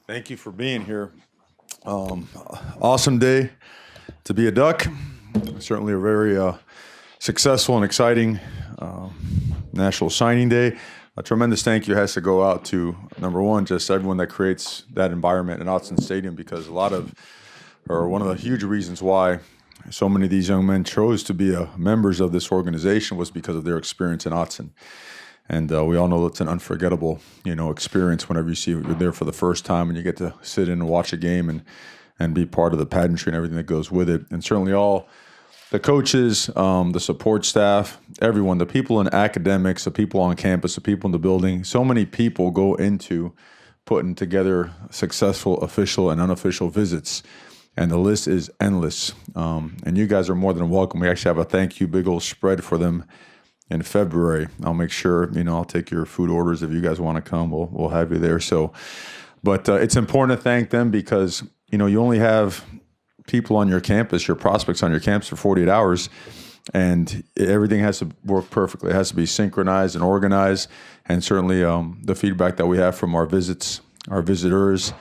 Thank you for being here. Awesome day to be a Duck. Certainly a very successful and exciting National Signing Day. A tremendous thank you has to go out to, number one, just everyone that creates that environment in Autzen Stadium, because one of the huge reasons why so many of these young men chose to be members of this organization was because of their experience in Autzen. And we all know it's an unforgettable, experience whenever you're there for the first time and you get to sit in and watch a game and be part of the pageantry and everything that goes with it. And certainly all the coaches, the support staff, everyone, the people in academics, the people on campus, the people in the building, so many people go into putting together successful official and unofficial visits. And the list is endless. And you guys are more than welcome. We actually have a thank you big old spread for them in February. I'll make sure, I'll take your food orders if you guys want to come. We'll have you there. But it's important to thank them because, you only have people on your campus, your prospects on your campus for 48 hours, and everything has to work perfectly. It has to be synchronized and organized. And certainly the feedback that we have from our visitors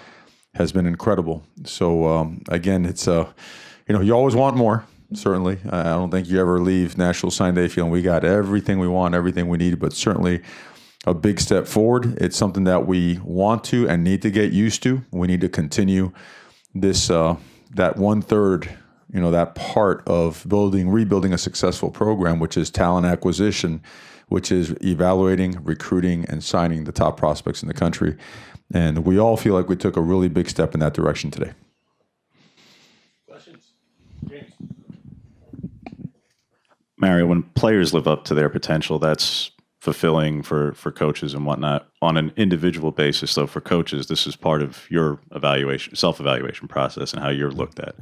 has been incredible. So again, it's, you always want more. Certainly. I don't think you ever leave National Sign Day feeling we got everything we want, everything we need, but certainly a big step forward. It's something that we want to and need to get used to. We need to continue this, that 1/3, that part of rebuilding a successful program, which is talent acquisition, which is evaluating, recruiting, and signing the top prospects in the country. And we all feel like we took a really big step in that direction today. Questions? James? Mario, when players live up to their potential, that's fulfilling for coaches and whatnot. On an individual basis, though, for coaches, this is part of your self-evaluation process and how you're looked at.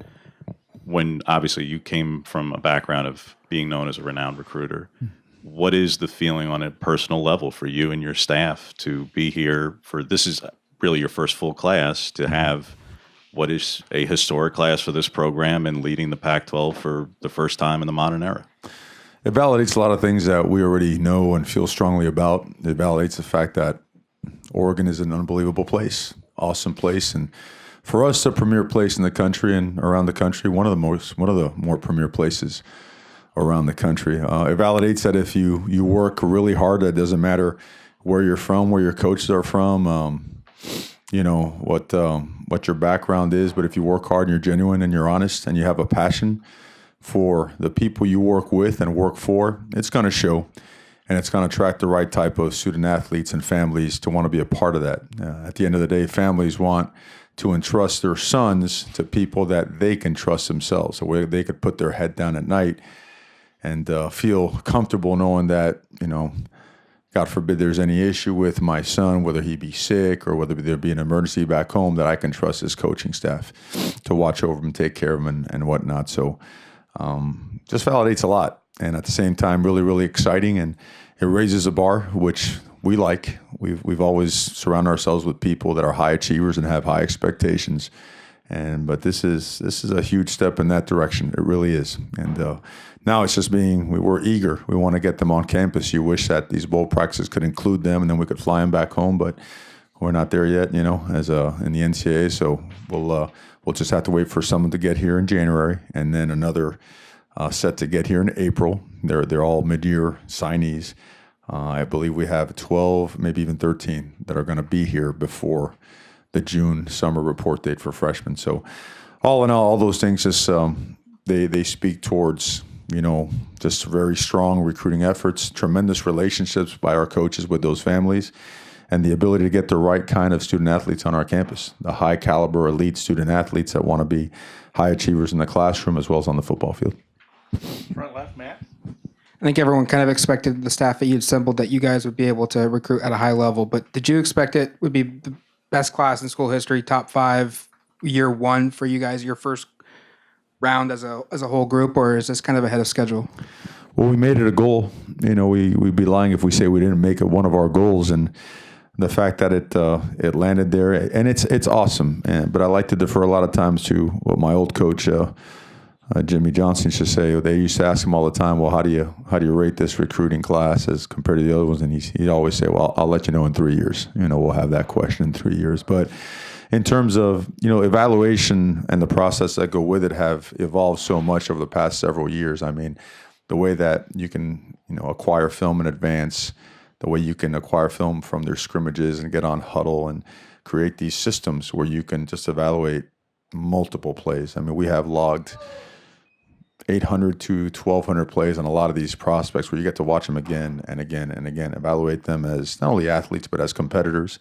When obviously you came from a background of being known as a renowned recruiter, what is the feeling on a personal level for you and your staff to be here this is really your first full class, to have what is a historic class for this program and leading the Pac-12 for the first time in the modern era? It validates a lot of things that we already know and feel strongly about. It validates the fact that Oregon is an unbelievable place, awesome place, and for us, a premier place in the country and around the country, one of the more premier places around the country. It validates that if you work really hard, it doesn't matter where you're from, where your coaches are from, what your background is, but if you work hard and you're genuine and you're honest and you have a passion for the people you work with and work for, it's going to show, and it's going to attract the right type of student athletes and families to want to be a part of that. At the end of the day, families want to entrust their sons to people that they can trust themselves, so where they could put their head down at night and feel comfortable knowing that, God forbid there's any issue with my son, whether he be sick or whether there be an emergency back home, that I can trust his coaching staff to watch over him, take care of him, and whatnot. So just validates a lot. And at the same time, really, really exciting. And it raises the bar, which we like. We've always surrounded ourselves with people that are high achievers and have high expectations. But this is a huge step in that direction. It really is. And now it's just we're eager. We want to get them on campus. You wish that these bowl practices could include them, and then we could fly them back home. But we're not there yet, as in the NCAA. So we'll just have to wait for someone to get here in January, and then another set to get here in April. They're all mid-year signees. I believe we have 12, maybe even 13 that are going to be here before the June summer report date for freshmen. So all in all those things just they speak towards just very strong recruiting efforts, tremendous relationships by our coaches with those families, and the ability to get the right kind of student athletes on our campus, the high caliber elite student athletes that want to be high achievers in the classroom as well as on the football field. Front left, Matt. I think everyone kind of expected the staff that you assembled that you guys would be able to recruit at a high level, but did you expect it would be the best class in school history, top 5, year 1 for you guys, your first round as a whole group, or is this kind of ahead of schedule? Well, we made it a goal. We'd be lying if we say we didn't make it one of our goals, and the fact that it landed there, and it's awesome. But I like to defer a lot of times to what my old coach Jimmy Johnson used to say. They used to ask him all the time, well, how do you rate this recruiting class as compared to the other ones? And he'd always say, well, I'll let you know in 3 years. We'll have that question in 3 years. But in terms of, evaluation and the process that go with it have evolved so much over the past several years. I mean, the way that you can, acquire film in advance, the way you can acquire film from their scrimmages and get on huddle and create these systems where you can just evaluate multiple plays. I mean, we have logged 800 to 1,200 plays on a lot of these prospects where you get to watch them again and again and again, evaluate them as not only athletes, but as competitors,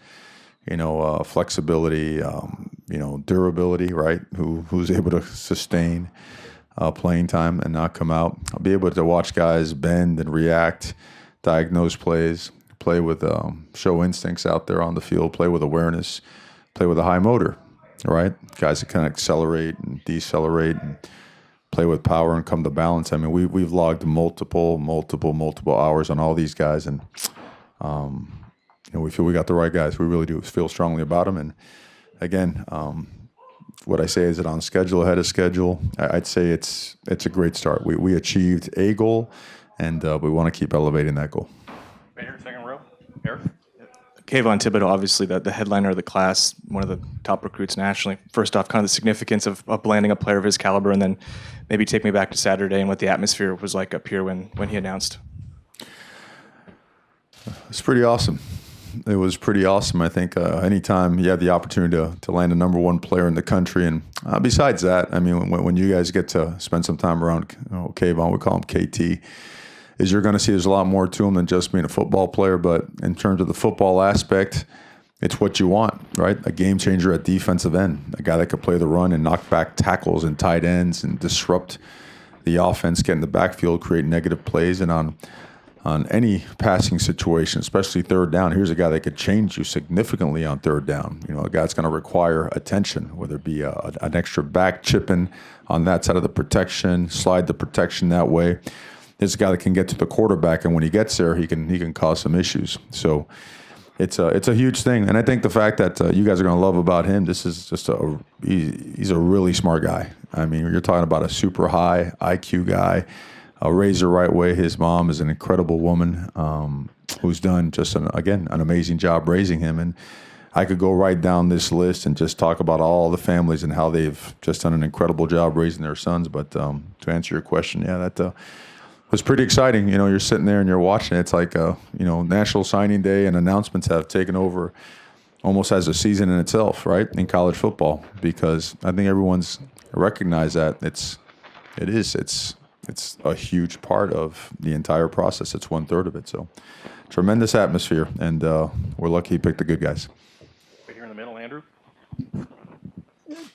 flexibility, durability, right? Who's able to sustain playing time and not come out. I'll be able to watch guys bend and react, diagnose plays, play with, show instincts out there on the field, play with awareness, play with a high motor, right? Guys that kind of accelerate and decelerate and play with power and come to balance. I mean, we've logged multiple hours on all these guys, and we feel we got the right guys. We really do feel strongly about them. And again, what I say is it on schedule, ahead of schedule. I'd say it's a great start. We achieved a goal, and we want to keep elevating that goal. Right here, second row. Eric. Kayvon Thibodeau, obviously the headliner of the class, one of the top recruits nationally. First off, kind of the significance of landing a player of his caliber, and then maybe take me back to Saturday and what the atmosphere was like up here when he announced. It's pretty awesome. It was pretty awesome. I think anytime you have the opportunity to land a number one player in the country, and besides that, I mean, when you guys get to spend some time around Kayvon, we call him KT, is you're going to see there's a lot more to him than just being a football player. But in terms of the football aspect, it's what you want, right? A game changer at defensive end, a guy that could play the run and knock back tackles and tight ends and disrupt the offense, get in the backfield, create negative plays, and on any passing situation, especially third down, here's a guy that could change you significantly on third down. A guy that's going to require attention, whether it be an extra back chipping on that side of the protection, slide the protection that way. There's a guy that can get to the quarterback, and when he gets there, he can cause some issues. So it's a huge thing, and I think the fact that you guys are going to love about him, this is just he's a really smart guy. I mean, you're talking about a super high IQ guy, raised the right way. His mom is an incredible woman who's done just an amazing job raising him, and I could go right down this list and just talk about all the families and how they've just done an incredible job raising their sons. But to answer your question, that was pretty exciting. You're sitting there and you're watching it. It's like, National Signing Day and announcements have taken over almost as a season in itself, right, in college football, because I think everyone's recognized that it's a huge part of the entire process. It's 1/3 of it. So tremendous atmosphere, and we're lucky he picked the good guys. Right here in the middle, Andrew.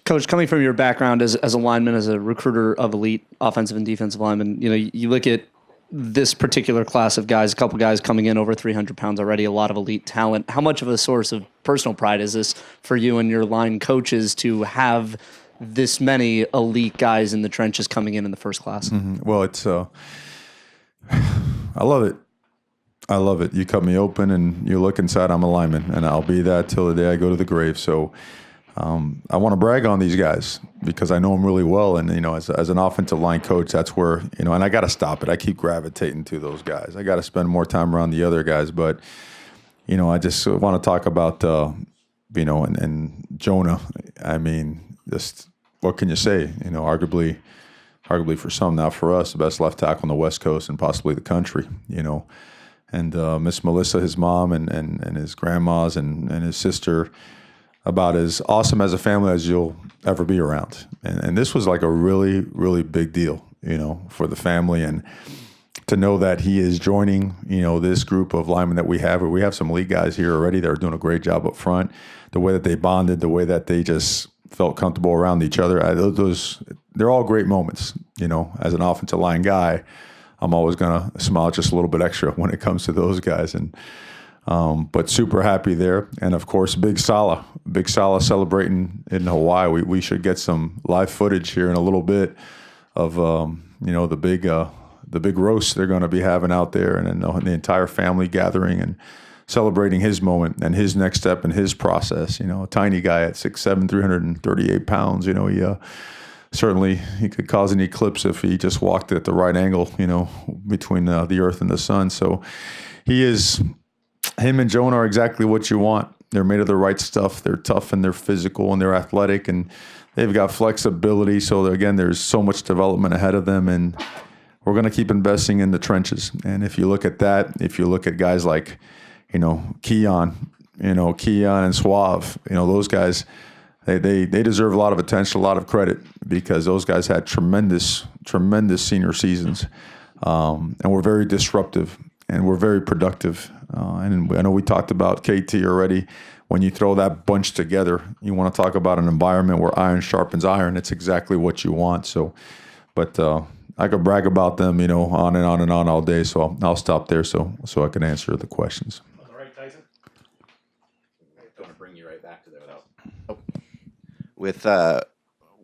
Coach, coming from your background as a lineman, as a recruiter of elite offensive and defensive linemen, you look at this particular class of guys, a couple guys coming in over 300 pounds already, a lot of elite talent. How much of a source of personal pride is this for you and your line coaches to have this many elite guys in the trenches coming in the first class? Mm-hmm. Well, it's I love it. I love it. You cut me open and you look inside, I'm a lineman, and I'll be that till the day I go to the grave. So I want to brag on these guys because I know them really well. And, as an offensive line coach, that's where, and I got to stop it. I keep gravitating to those guys. I got to spend more time around the other guys. But, I just want to talk about, and Jonah. I mean, just what can you say? Arguably for some, not for us, the best left tackle on the West Coast and possibly the country, And Miss Melissa, his mom, and his grandmas and his sister, about as awesome as a family as you'll ever be around. And this was like a really, really big deal, for the family. And to know that he is joining, this group of linemen that we have, where we have some elite guys here already that are doing a great job up front, the way that they bonded, the way that they just felt comfortable around each other. They're all great moments, as an offensive line guy. I'm always going to smile just a little bit extra when it comes to those guys. And but super happy there. And, of course, Big Sala celebrating in Hawaii. We should get some live footage here in a little bit of, the big roast they're going to be having out there, and the entire family gathering and celebrating his moment and his next step in his process. A tiny guy at 6'7", 338 pounds, certainly he could cause an eclipse if he just walked at the right angle, between the earth and the sun. So him and Jonah are exactly what you want. They're made of the right stuff. They're tough and they're physical and they're athletic and they've got flexibility. So again, there's so much development ahead of them, and we're going to keep investing in the trenches. And if you look at that, if you look at guys like, Keon and Suave, those guys, they deserve a lot of attention, a lot of credit, because those guys had tremendous senior seasons, and were very disruptive and were very productive. And I know we talked about KT already. When you throw that bunch together, you want to talk about an environment where iron sharpens iron. It's exactly what you want. So, but I could brag about them, on and on and on all day. So I'll stop there so I can answer the questions. All right, Tyson. Don't want to bring you right back to there without. With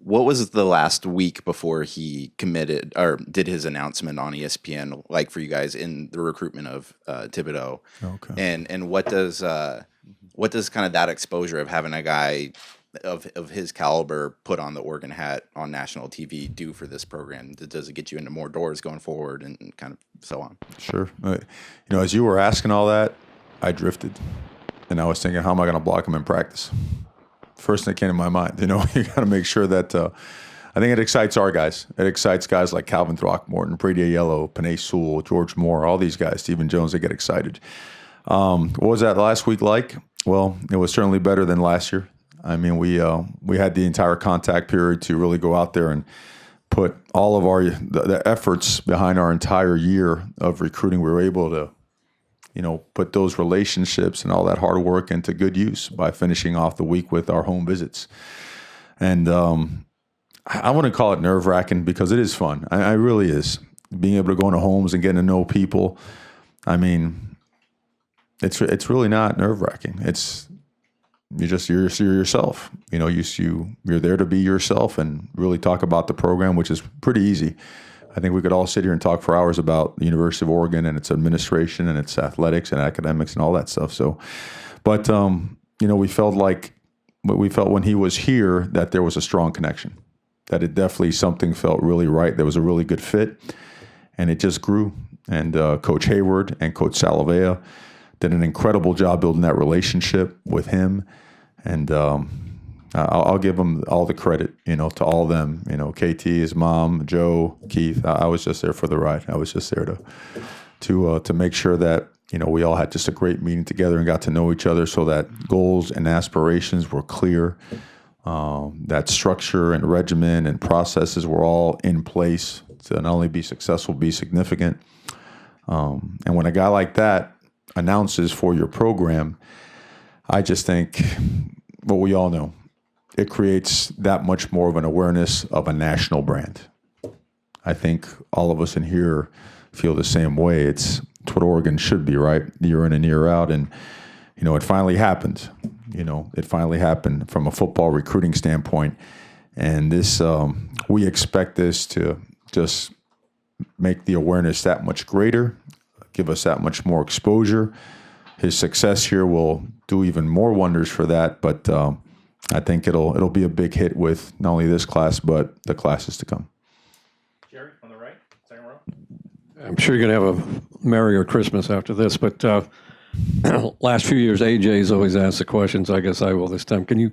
what was the last week before he committed or did his announcement on ESPN like for you guys in the recruitment of Thibodeau? Okay. And what does kind of that exposure of having a guy of his caliber put on the Oregon hat on national TV do for this program? Does it get you into more doors going forward and kind of so on? Sure. As you were asking all that, I drifted, and I was thinking, how am I going to block him in practice? First thing that came to my mind, you got to make sure that I think it excites our guys. It excites guys like Calvin Throckmorton, Brady Yellow, Panay Sewell, George Moore, all these guys, Stephen Jones, they get excited. What was that last week like? Well, it was certainly better than last year. I mean, we had the entire contact period to really go out there and put all of the efforts behind our entire year of recruiting. We were able to, put those relationships and all that hard work into good use by finishing off the week with our home visits. And I wouldn't call it nerve-wracking because it is fun. I really is. Being able to go into homes and getting to know people. I mean, it's really not nerve-wracking. You're yourself. You're there to be yourself and really talk about the program, which is pretty easy. I think we could all sit here and talk for hours about the University of Oregon and its administration and its athletics and academics and all that stuff. So, but we felt when he was here that there was a strong connection, that it definitely something felt really right. There was a really good fit, and it just grew. And Coach Hayward and Coach Salavea did an incredible job building that relationship with him. And I'll give them all the credit, to all of them. KT, his mom, Joe, Keith. I was just there for the ride. I was just there to make sure that, we all had just a great meeting together and got to know each other so that goals and aspirations were clear, that structure and regimen and processes were all in place to not only be successful, be significant. And when a guy like that announces for your program, I just think what we all know, it creates that much more of an awareness of a national brand. I think all of us in here feel the same way. It's what Oregon should be, right? Year in and year out. And, it finally happened. It finally happened from a football recruiting standpoint. And this, we expect this to just make the awareness that much greater, give us that much more exposure. His success here will do even more wonders for that. But I think it'll be a big hit with not only this class, but the classes to come. Jerry, on the right, second row. I'm sure you're going to have a merrier Christmas after this, but last few years, AJ's always asked the questions. I guess I will this time. Can you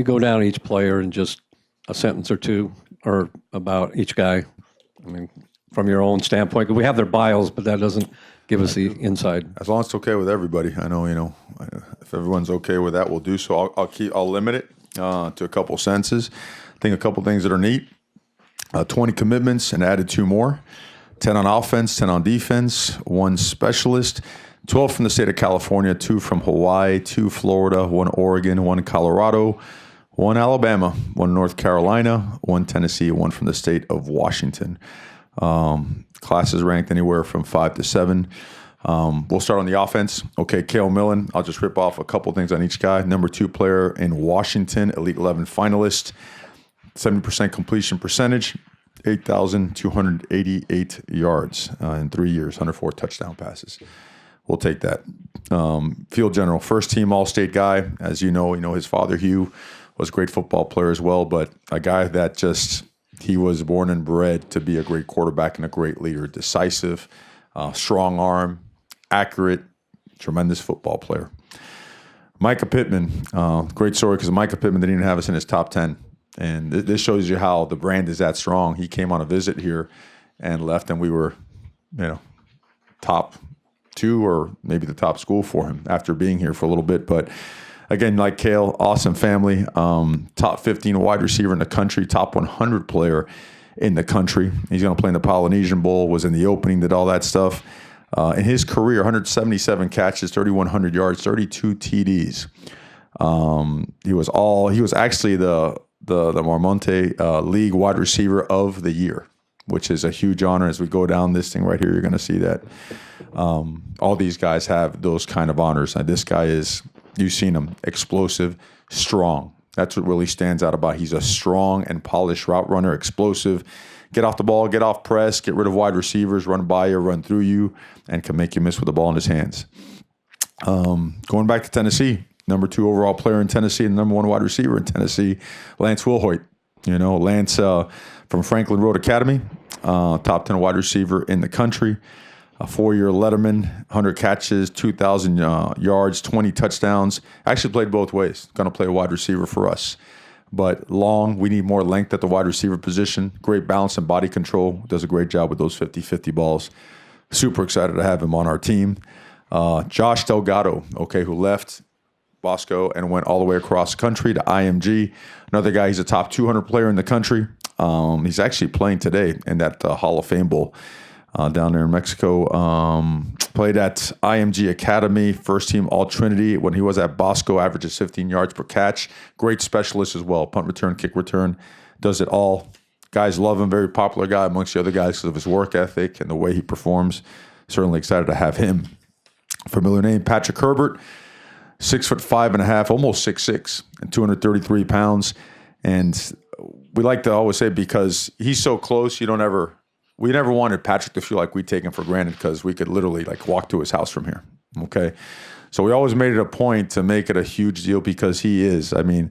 go down each player and just a sentence or two or about each guy? I mean, from your own standpoint, we have their bios, but that doesn't give us the inside. As long as it's okay with everybody. I know, if everyone's okay with that, we'll do so. I'll limit it to a couple sentences. I think a couple things that are neat. 20 commitments and added 2 more. 10 on offense, 10 on defense, 1 specialist, 12 from the state of California, 2 from Hawaii, 2 Florida, 1 Oregon, 1 Colorado, 1 Alabama, 1 North Carolina, 1 Tennessee, 1 from the state of Washington. Classes ranked anywhere from 5 to 7. We'll start on the offense. Okay, Kale Millen. I'll just rip off a couple things on each guy. Number 2 player in Washington, Elite 11 finalist, 70% completion percentage, 8,288 yards in 3 years, 104 touchdown passes. We'll take that. Field general, first team All-State guy. As you know, his father, Hugh, was a great football player as well, but a guy that he was born and bred to be a great quarterback and a great leader, decisive, strong arm, accurate, tremendous football player. Micah Pittman, great story because Micah Pittman didn't even have us in his top 10. And this shows you how the brand is that strong. He came on a visit here and left, and we were, top 2 or maybe the top school for him after being here for a little bit. But again, like Cale, awesome family, top 15 wide receiver in the country, top 100 player in the country. He's going to play in the Polynesian Bowl, was in the opening, did all that stuff. In his career, 177 catches, 3,100 yards, 32 TDs. He was actually the Marmonte League wide receiver of the year, which is a huge honor. As we go down this thing right here, you're going to see that all these guys have those kind of honors. And this guy is, you've seen him, explosive, strong. That's what really stands out about. He's a strong and polished route runner, explosive. Get off the ball, get off press, get rid of wide receivers, run by you, run through you, and can make you miss with the ball in his hands. Going back to Tennessee, number 2 overall player in Tennessee and number 1 wide receiver in Tennessee, Lance Wilhoit. Lance from Franklin Road Academy, top 10 wide receiver in the country, a 4-year Letterman, 100 catches, 2,000 yards, 20 touchdowns. Actually played both ways. Going to play a wide receiver for us. But long, we need more length at the wide receiver position. Great balance and body control. Does a great job with those 50-50 balls. Super excited to have him on our team. Josh Delgado, who left Bosco and went all the way across country to IMG. Another guy, he's a top 200 player in the country. He's actually playing today in that Hall of Fame Bowl down there in Mexico. Played at IMG Academy, first team All-Trinity. When he was at Bosco, averages 15 yards per catch. Great specialist as well. Punt return, kick return, does it all. Guys love him. Very popular guy amongst the other guys because of his work ethic and the way he performs. Certainly excited to have him. Familiar name, Patrick Herbert. 6'5.5", almost 6'6", and 233 pounds. And we like to always say because he's so close, we never wanted Patrick to feel like we take him for granted because we could literally walk to his house from here. Okay. So we always made it a point to make it a huge deal because he is. I mean,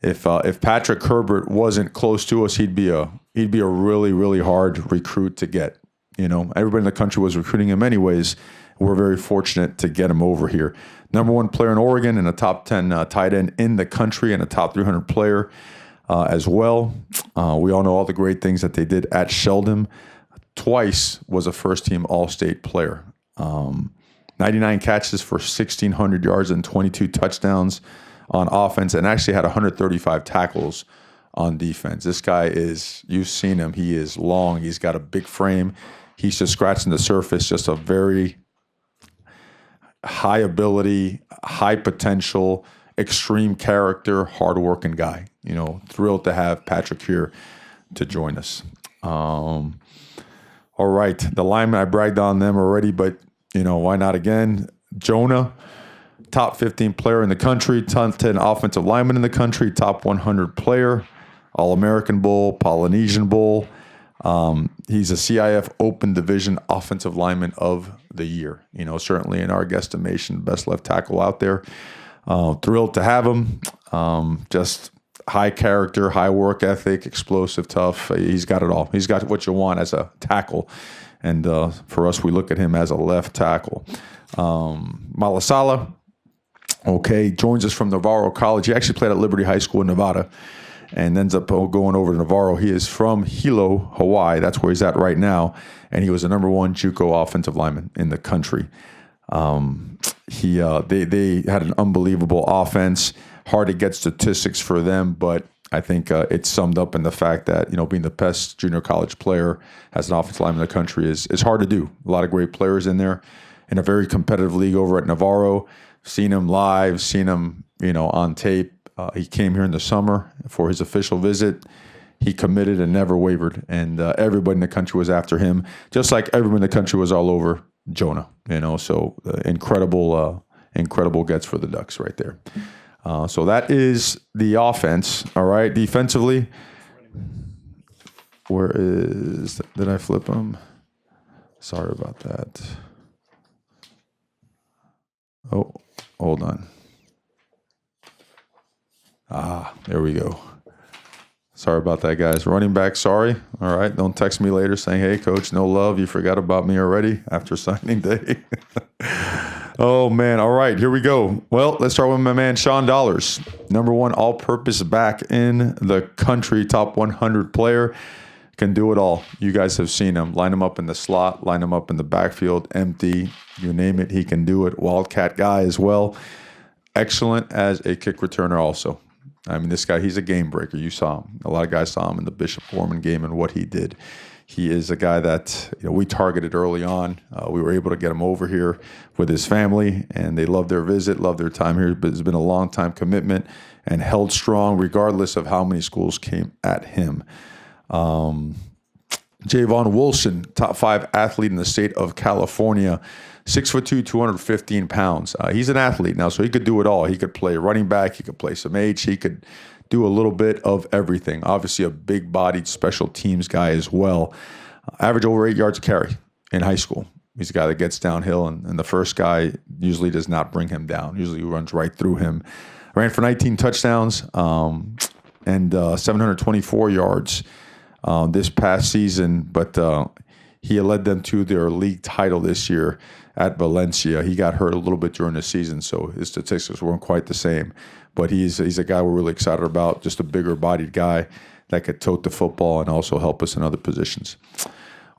if Patrick Herbert wasn't close to us, he'd be a really, really hard recruit to get. Everybody in the country was recruiting him anyways. We're very fortunate to get him over here. Number 1 player in Oregon and a top 10 tight end in the country and a top 300 player as well. We all know all the great things that they did at Sheldon. Twice was a first-team All-State player. 99 catches for 1,600 yards and 22 touchdowns on offense, and actually had 135 tackles on defense. This guy is, you've seen him, he is long. He's got a big frame. He's just scratching the surface, just a very high ability, high potential, extreme character, hardworking guy. Thrilled to have Patrick here to join us. All right, the linemen, I bragged on them already, but why not again? Jonah, top 15 player in the country, top 10 offensive lineman in the country, top 100 player, All-American Bowl, Polynesian Bowl. He's a CIF Open Division Offensive Lineman of the Year. Certainly in our guesstimation, best left tackle out there. Thrilled to have him. Just high character, high work ethic, explosive, tough. He's got it all. He's got what you want as a tackle. And for us, we look at him as a left tackle. Malasala, joins us from Navarro College. He actually played at Liberty High School in Nevada and ends up going over to Navarro. He is from Hilo, Hawaii. That's where he's at right now. And he was the number 1 JUCO offensive lineman in the country. They had an unbelievable offense. Hard to get statistics for them, but I think it's summed up in the fact that, being the best junior college player as an offensive lineman in the country is hard to do. A lot of great players in there in a very competitive league over at Navarro. Seen him live, seen him, on tape. He came here in the summer for his official visit. He committed and never wavered, and everybody in the country was after him, just like everyone in the country was all over Jonah. So incredible gets for the Ducks right there. So that is the offense. All right, defensively, did I flip him? Sorry about that. Oh, hold on. There we go. Sorry about that, guys. Running back, sorry. All right, don't text me later saying, hey, coach, no love. You forgot about me already after signing day. Oh, man. All right, here we go. Well, let's start with my man, Sean Dollars. Number one all-purpose back in the country, top 100 player. Can do it all. You guys have seen him. Line him up in the slot, line him up in the backfield, empty, you name it, he can do it. Wildcat guy as well. Excellent as a kick returner also. I mean, this guy, he's a game breaker. You saw him. A lot of guys saw him in the Bishop Gorman game and what he did. He is a guy that we targeted early on. We were able to get him over here with his family, and they loved their visit, loved their time here. But it's been a long-time commitment and held strong regardless of how many schools came at him. Javon Wilson, top 5 athlete in the state of California, 6'2", 215 pounds. He's an athlete now, so he could do it all. He could play running back. He could play some H. He could do a little bit of everything. Obviously, a big-bodied special teams guy as well. Average over 8 yards a carry in high school. He's a guy that gets downhill, and the first guy usually does not bring him down. Usually runs right through him. Ran for 19 touchdowns and 724 yards this past season, but he led them to their league title this year at Valencia. He got hurt a little bit during the season, so his statistics weren't quite the same. But he's a guy we're really excited about, just a bigger-bodied guy that could tote the football and also help us in other positions.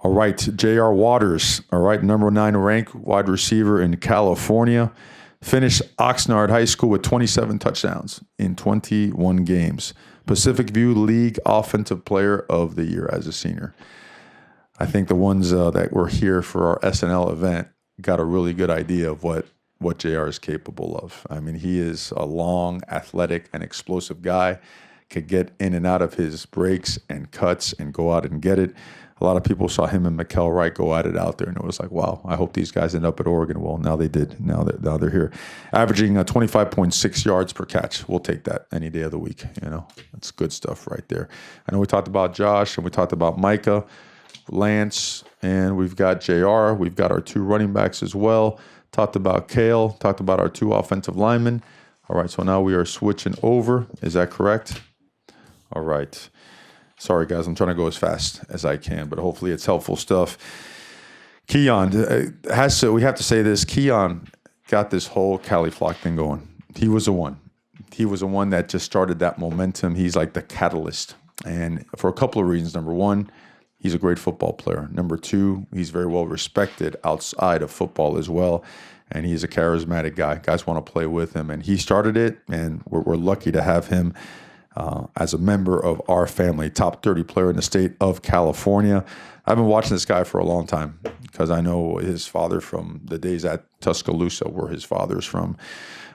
All right, J.R. Waters, all right, number 9 ranked wide receiver in California. Finished Oxnard High School with 27 touchdowns in 21 games. Pacific View League Offensive Player of the Year as a senior. I think the ones that were here for our SNL event got a really good idea of what JR is capable of. I mean, he is a long, athletic, and explosive guy. Could get in and out of his breaks and cuts and go out and get it. A lot of people saw him and Mikkel Wright go at it out there, and it was like, wow, I hope these guys end up at Oregon. Well, now they did. Now they're here. Averaging 25.6 yards per catch. We'll take that any day of the week. That's good stuff right there. I know we talked about Josh, and we talked about Micah, Lance, and we've got JR. We've got our 2 running backs as well. Talked about Kale. Talked about our 2 offensive linemen. All right, so now we are switching over. Is that correct? All right. Sorry, guys. I'm trying to go as fast as I can, but hopefully it's helpful stuff. Keon, we have to say this. Keon got this whole Cali Flock thing going. He was the one. He was the one that just started that momentum. He's like the catalyst. And for a couple of reasons. Number one, he's a great football player. Number two, he's very well respected outside of football as well. And he's a charismatic guy. Guys want to play with him. And he started it, and we're lucky to have him as a member of our family, top 30 player in the state of California. I've been watching this guy for a long time because I know his father from the days at Tuscaloosa, where his father's from.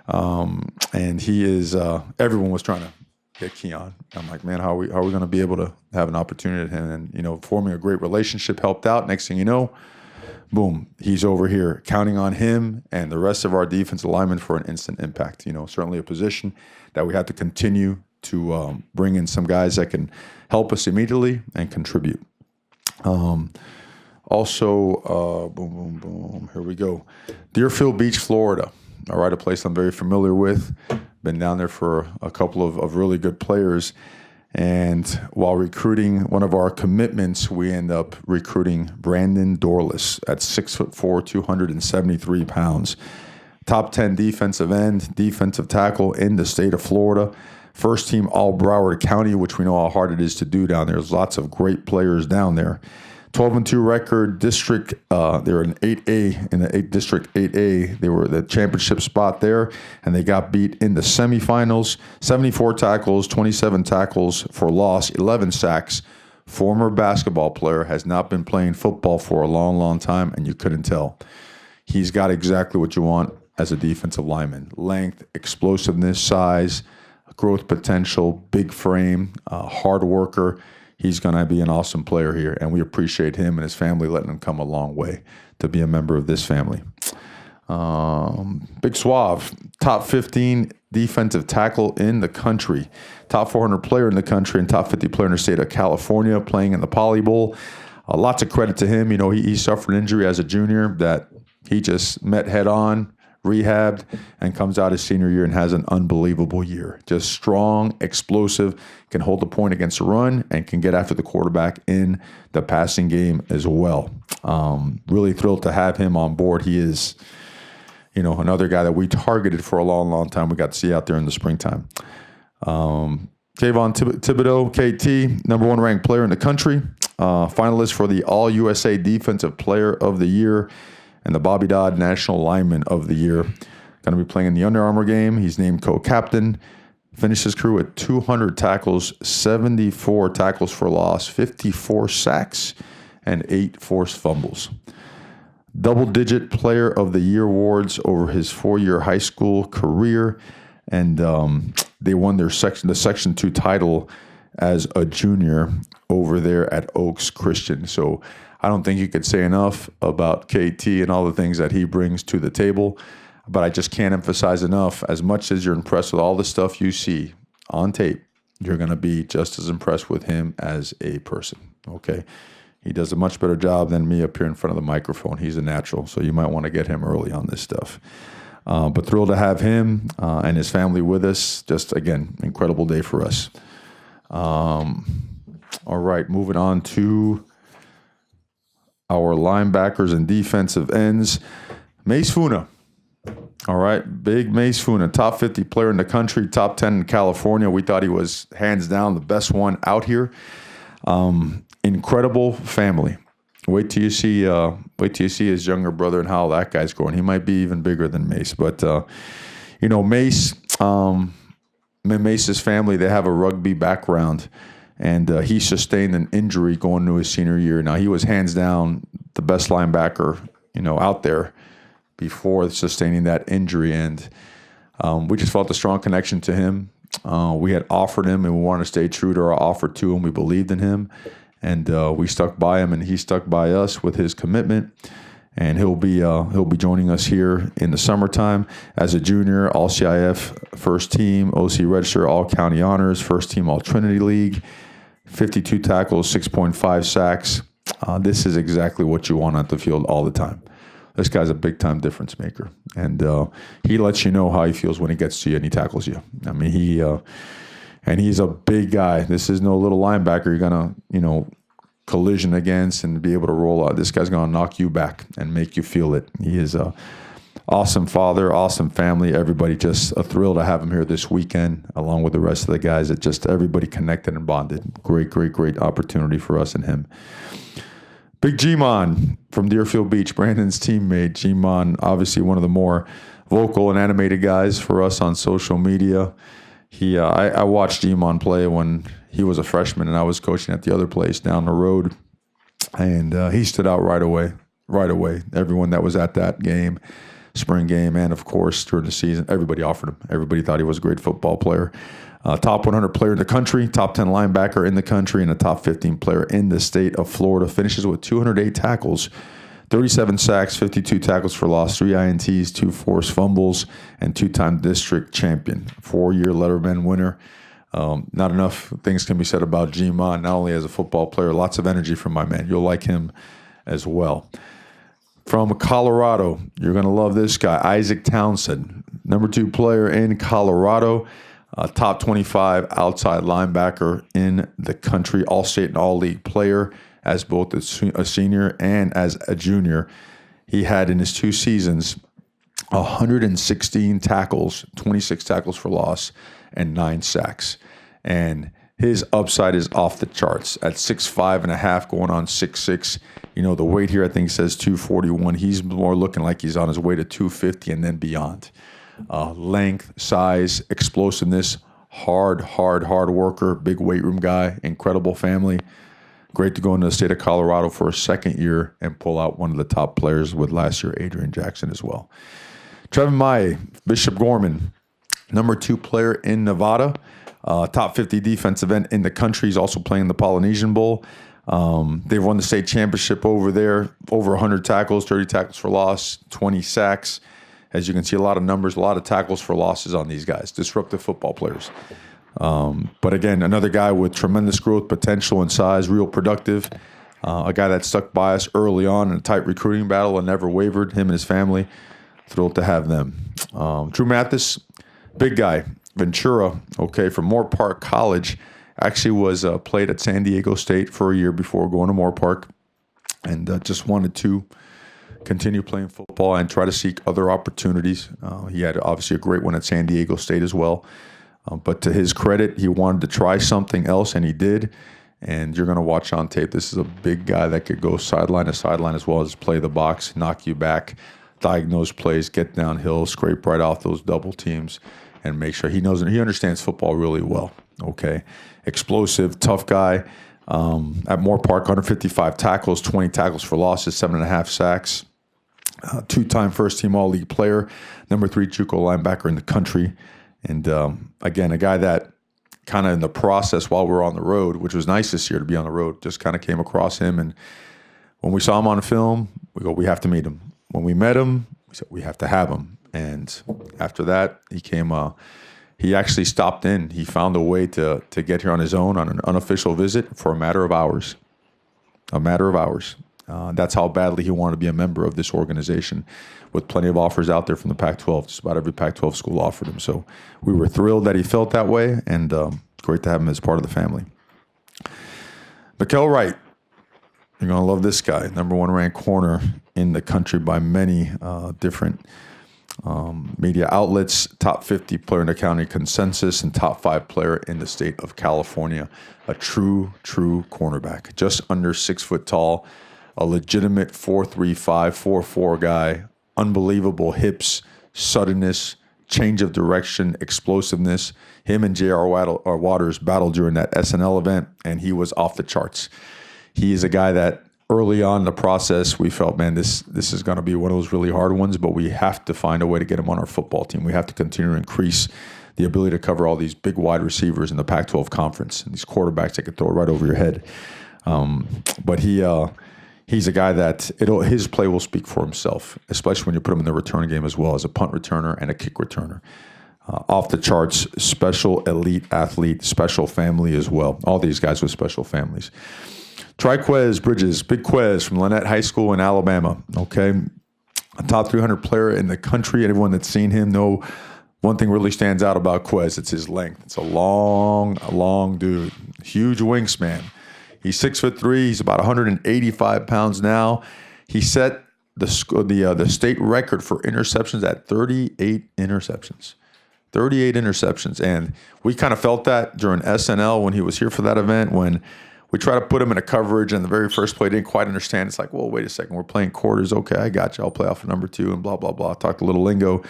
And he is, everyone was trying to get Keon. I'm like, man, how are we going to be able to have an opportunity at him? And, forming a great relationship helped out. Next thing you know, boom, he's over here, counting on him and the rest of our defensive linemen for an instant impact. Certainly a position that we have to continue to bring in some guys that can help us immediately and contribute. Also, boom, boom, boom, here we go. Deerfield Beach, Florida. All right, a place I'm very familiar with. Been down there for a couple of really good players. And while recruiting one of our commitments, we end up recruiting Brandon Dorless at 6'4", 273 pounds. Top 10 defensive end, defensive tackle in the state of Florida. First team all Broward County, which we know how hard it is to do down there. There's lots of great players down there. 12-2 record, district. They're in 8A, in the District 8A. They were the championship spot there, and they got beat in the semifinals. 74 tackles, 27 tackles for loss, 11 sacks. Former basketball player, has not been playing football for a long, long time, and you couldn't tell. He's got exactly what you want as a defensive lineman. Length, explosiveness, size, growth potential, big frame, hard worker. He's going to be an awesome player here, and we appreciate him and his family letting him come a long way to be a member of this family. Big Suave, top 15 defensive tackle in the country, top 400 player in the country, and top 50 player in the state of California, playing in the Poly Bowl. Lots of credit to him. He suffered an injury as a junior that he just met head on, rehabbed, and comes out his senior year and has an unbelievable year. Just strong, explosive, can hold the point against the run, and can get after the quarterback in the passing game as well. Really thrilled to have him on board. He is, another guy that we targeted for a long, long time. We got to see out there in the springtime. Kayvon Thibodeau, KT, number 1 ranked player in the country, finalist for the All-USA Defensive Player of the Year and the Bobby Dodd National Lineman of the Year. Going to be playing in the Under Armour game. He's named co-captain. Finished his career with 200 tackles, 74 tackles for loss, 54 sacks, and 8 forced fumbles. Double-digit Player of the Year awards over his 4-year high school career, and they won the Section 2 title as a junior over there at Oaks Christian. So I don't think you could say enough about KT and all the things that he brings to the table, but I just can't emphasize enough, as much as you're impressed with all the stuff you see on tape, you're going to be just as impressed with him as a person, okay? He does a much better job than me up here in front of the microphone. He's a natural, so you might want to get him early on this stuff. But thrilled to have him and his family with us. Just, again, incredible day for us. All right, moving on to our linebackers and defensive ends. Mace Funa. All right, big Mace Funa, top 50 player in the country, top 10 in California. We thought he was hands down the best one out here. Incredible family. Wait till you see his younger brother and how that guy's growing. He might be even bigger than Mace. But Mace, Mace's family, they have a rugby background, and he sustained an injury going into his senior year. Now, he was hands down the best linebacker out there before sustaining that injury, and we just felt a strong connection to him. We had offered him, and we wanted to stay true to our offer to him. We believed in him, and we stuck by him, and he stuck by us with his commitment. And he'll be joining us here in the summertime as a junior, all CIF first team, OC register, all county honors, first team all Trinity League, 52 tackles, 6.5 sacks. This is exactly what you want on the field all the time. This guy's a big-time difference maker, and he lets you know how he feels when he gets to you and he tackles you. I mean, he's a big guy. This is no little linebacker you're gonna, collision against and be able to roll out. This guy's gonna knock you back and make you feel it. He is a awesome father, awesome family. Everybody just a thrill to have him here this weekend, along with the rest of the guys. That just everybody connected and bonded. Great, great, great opportunity for us and him. Big G-Mon from Deerfield Beach, Brandon's teammate. G-Mon, obviously one of the more vocal and animated guys for us on social media. I watched G-Mon play when he was a freshman and I was coaching at the other place down the road. And he stood out right away. Everyone that was at that game, spring game, and of course during the season, everybody offered him. Everybody thought he was a great football player. Top 100 player in the country, top 10 linebacker in the country, and a top 15 player in the state of Florida. Finishes with 208 tackles, 37 sacks, 52 tackles for loss, 3 INTs, 2 forced fumbles, and 2-time district champion. 4-year Letterman winner. Not enough things can be said about G-Mon, not only as a football player, lots of energy from my man. You'll like him as well. From Colorado, you're going to love this guy, Isaac Townsend, number 2 player in Colorado. Top 25 outside linebacker in the country, all-state and all-league player as both a senior and as a junior. He had in his 2 seasons 116 tackles, 26 tackles for loss, and 9 sacks. And his upside is off the charts at 6'5.5", going on 6'6". The weight here I think says 241. He's more looking like he's on his way to 250 and then beyond. Length, size, explosiveness, hard worker, big weight room guy, incredible family. Great to go into the state of Colorado for a second year and pull out one of the top players with last year, Adrian Jackson, as well. Trevin Maye, Bishop Gorman, number 2 player in Nevada, top 50 defensive end in the country. He's also playing the Polynesian Bowl. They've won the state championship over there, over 100 tackles, 30 tackles for loss, 20 sacks. As you can see, a lot of numbers, a lot of tackles for losses on these guys, disruptive football players. But again, another guy with tremendous growth potential and size, real productive, a guy that stuck by us early on in a tight recruiting battle and never wavered, him and his family. Thrilled to have them. Drew Mathis, big guy, Ventura, from Moore Park College, actually was played at San Diego State for a year before going to Moore Park, and just wanted to continue playing football and try to seek other opportunities. He had obviously a great one at San Diego State as well. But to his credit, he wanted to try something else, and he did. And you're going to watch on tape. This is a big guy that could go sideline to sideline as well as play the box, knock you back, diagnose plays, get downhill, scrape right off those double teams, and make sure he knows and he understands football really well. Okay, explosive, tough guy. At Moore Park, 155 tackles, 20 tackles for losses, 7.5 sacks. Two-time first-team All-League player, number 3 JUCO linebacker in the country. And again, a guy that kind of in the process while we were on the road, which was nice this year to be on the road, just kind of came across him. And when we saw him on film, we go, we have to meet him. When we met him, we said, we have to have him. And after that, he came, he actually stopped in. He found a way to get here on his own on an unofficial visit for a matter of hours. A matter of hours. That's how badly he wanted to be a member of this organization, with plenty of offers out there from the Pac-12. Just about every Pac-12 school offered him. So we were thrilled that he felt that way, and great to have him as part of the family. Mikael Wright. You're going to love this guy. Number 1 ranked corner in the country by many different media outlets. Top 50 player in the county consensus and top 5 player in the state of California. A true cornerback. Just under 6 foot tall. A legitimate 4.35, 4.4 guy. Unbelievable hips, suddenness, change of direction, explosiveness. Him and J.R. Waters battled during that SNL event, and he was off the charts. He is a guy that early on in the process, we felt, man, this is going to be one of those really hard ones, but we have to find a way to get him on our football team. We have to continue to increase the ability to cover all these big wide receivers in the Pac-12 conference, and these quarterbacks that could throw it right over your head. But he's a guy that his play will speak for himself, especially when you put him in the return game as well as a punt returner and a kick returner. Off the charts, special elite athlete, special family as well. All these guys with special families. Triquez Bridges, Big Quez from Lynette High School in Alabama. Okay, a top 300 player in the country. Anyone that's seen him know one thing really stands out about Quez. It's his length. It's a long dude. Huge wingspan. He's 6'3". He's about 185 pounds now. He set the state record for interceptions at 38 interceptions. 38 interceptions. And we kind of felt that during SNL when he was here for that event, when we try to put him in a coverage and the very first play didn't quite understand. It's like, well, wait a second. We're playing quarters. Okay, I got you. I'll play off of number 2 and blah, blah, blah. Talked a little lingo.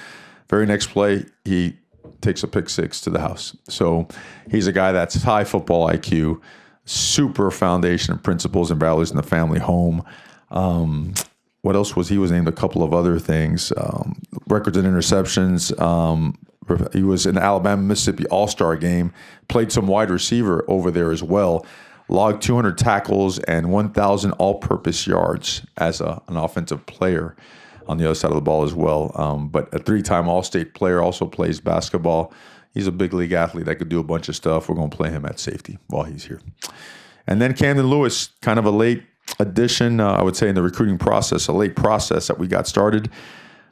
Very next play, he takes a pick 6 to the house. So he's a guy that's high football IQ, super foundation of principles and values in the family home. What else was he was named a couple of other things, records and interceptions. He was in the Alabama-Mississippi All-Star game, played some wide receiver over there as well, logged 200 tackles and 1,000 all-purpose yards as an offensive player on the other side of the ball as well. But a 3-time All-State player, also plays basketball. He's a big league athlete that could do a bunch of stuff. We're going to play him at safety while he's here. And then Camden Lewis, kind of a late addition, I would say, in the recruiting process, a late process that we got started.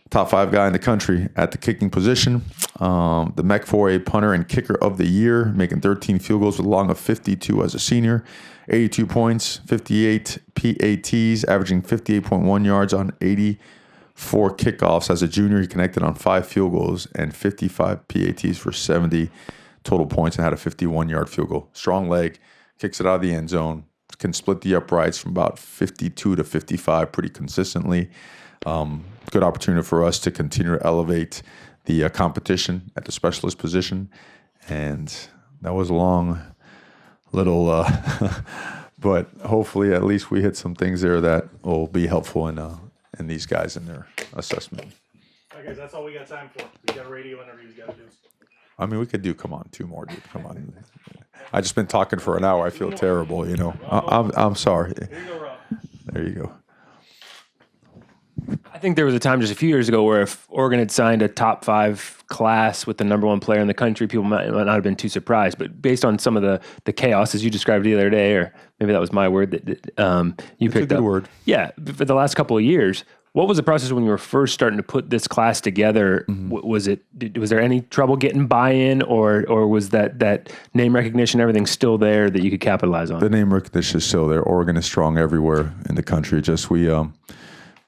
Top 5 guy in the country at the kicking position. The MEC 4A punter and kicker of the year, making 13 field goals with a long of 52 as a senior. 82 points, 58 PATs, averaging 58.1 yards on 84 kickoffs. As a junior, he connected on 5 field goals and 55 PATs for 70 total points and had a 51-yard field goal. Strong leg, kicks it out of the end zone, can split the uprights from about 52 to 55 pretty consistently. Good opportunity for us to continue to elevate the competition at the specialist position. And that was a long little, but hopefully at least we hit some things there that will be helpful in these guys in their assessment. All right, guys, that's all we got time for. We got a radio interview we got to do. I mean, we could do, come on, 2 more, dude. Come on. I just been talking for an hour. I feel terrible, you know. I'm sorry. Here you go, Rob. There you go. I think there was a time just a few years ago where if Oregon had signed a top 5 class with the number 1 player in the country, people might not have been too surprised. But based on some of the chaos, as you described the other day, or maybe that was my word that you picked up. Word. Yeah, for the last couple of years, what was the process when you were first starting to put this class together? Mm-hmm. Was there any trouble getting buy-in, or was that name recognition, everything still there that you could capitalize on? The name recognition is still there. Oregon is strong everywhere in the country. Just we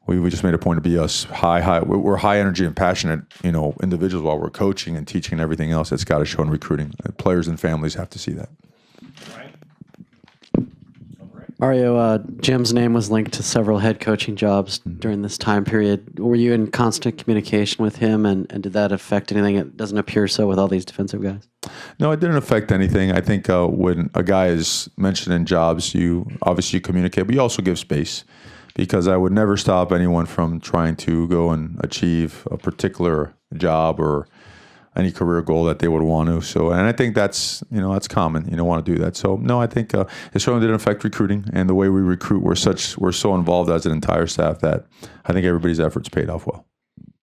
we just made a point to be us high. We're high energy and passionate, individuals while we're coaching and teaching and everything else. It's got to show in recruiting. Players and families have to see that. Mario, Jim's name was linked to several head coaching jobs during this time period. Were you in constant communication with him, and did that affect anything? It doesn't appear so with all these defensive guys. No, it didn't affect anything. I think when a guy is mentioned in jobs, you obviously communicate, but you also give space, because I would never stop anyone from trying to go and achieve a particular job or any career goal that they would want to. So, and I think that's common. You don't want to do that. So, no, I think it certainly didn't affect recruiting, and the way we recruit. We're so involved as an entire staff that I think everybody's efforts paid off well.